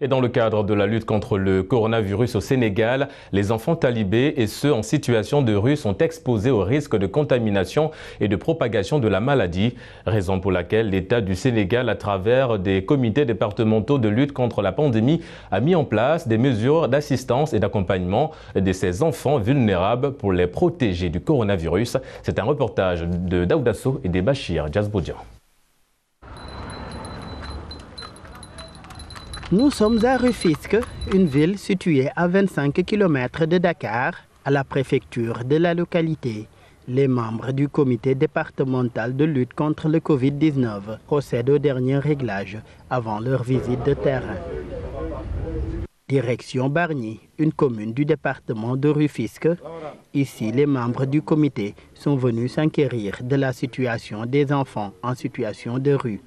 Et dans le cadre de la lutte contre le coronavirus au Sénégal, les enfants talibés et ceux en situation de rue sont exposés au risque de contamination et de propagation de la maladie, raison pour laquelle l'État du Sénégal, à travers des comités départementaux de lutte contre la pandémie, a mis en place des mesures d'assistance et d'accompagnement de ces enfants vulnérables pour les protéger du coronavirus. C'est un reportage de Daoudasso et des Bachir Djazboudian. Nous sommes à Rufisque, une ville située à 25 km de Dakar, à la préfecture de la localité. Les membres du comité départemental de lutte contre le Covid-19 procèdent au dernier réglage avant leur visite de terrain. Direction Bargny, une commune du département de Rufisque. Ici, les membres du comité sont venus s'enquérir de la situation des enfants en situation de rue.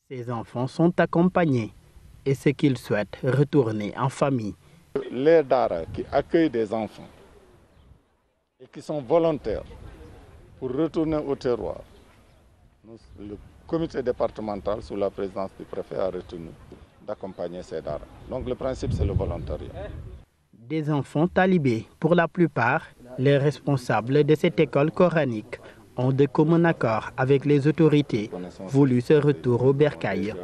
Ces enfants sont accompagnés et ce qu'ils souhaitent retourner en famille. Les Dara qui accueillent des enfants et qui sont volontaires pour retourner au terroir, le comité départemental sous la présidence du préfet a retenu d'accompagner ces Dara. Donc le principe c'est le volontariat. Des enfants talibés, pour la plupart, les responsables de cette école coranique ont de commun accord avec les autorités voulu ce retour au bercail.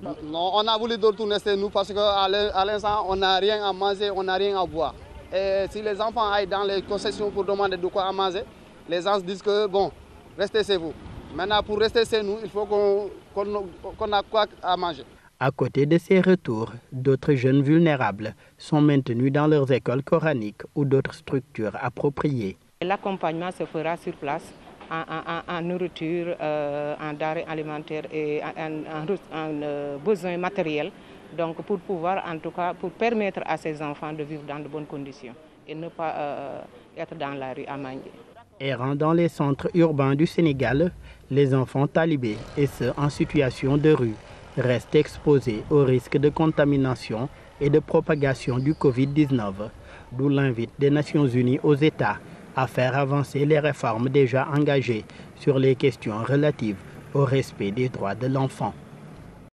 Non, on a voulu retourner chez nous parce qu'à l'instant, on n'a rien à manger, on n'a rien à boire. Et si les enfants aillent dans les concessions pour demander de quoi à manger, les gens disent que bon, restez chez vous. Maintenant, pour rester chez nous, il faut qu'on a quoi à manger. À côté de ces retours, d'autres jeunes vulnérables sont maintenus dans leurs écoles coraniques ou d'autres structures appropriées. L'accompagnement se fera sur place. En nourriture, en denrées alimentaires et en besoins matériels, donc pour pouvoir en tout cas pour permettre à ces enfants de vivre dans de bonnes conditions et ne pas être dans la rue à manger. Errant dans les centres urbains du Sénégal, les enfants talibés et ceux en situation de rue restent exposés au risque de contamination et de propagation du Covid-19, d'où l'invite des Nations Unies aux États à faire avancer les réformes déjà engagées sur les questions relatives au respect des droits de l'enfant.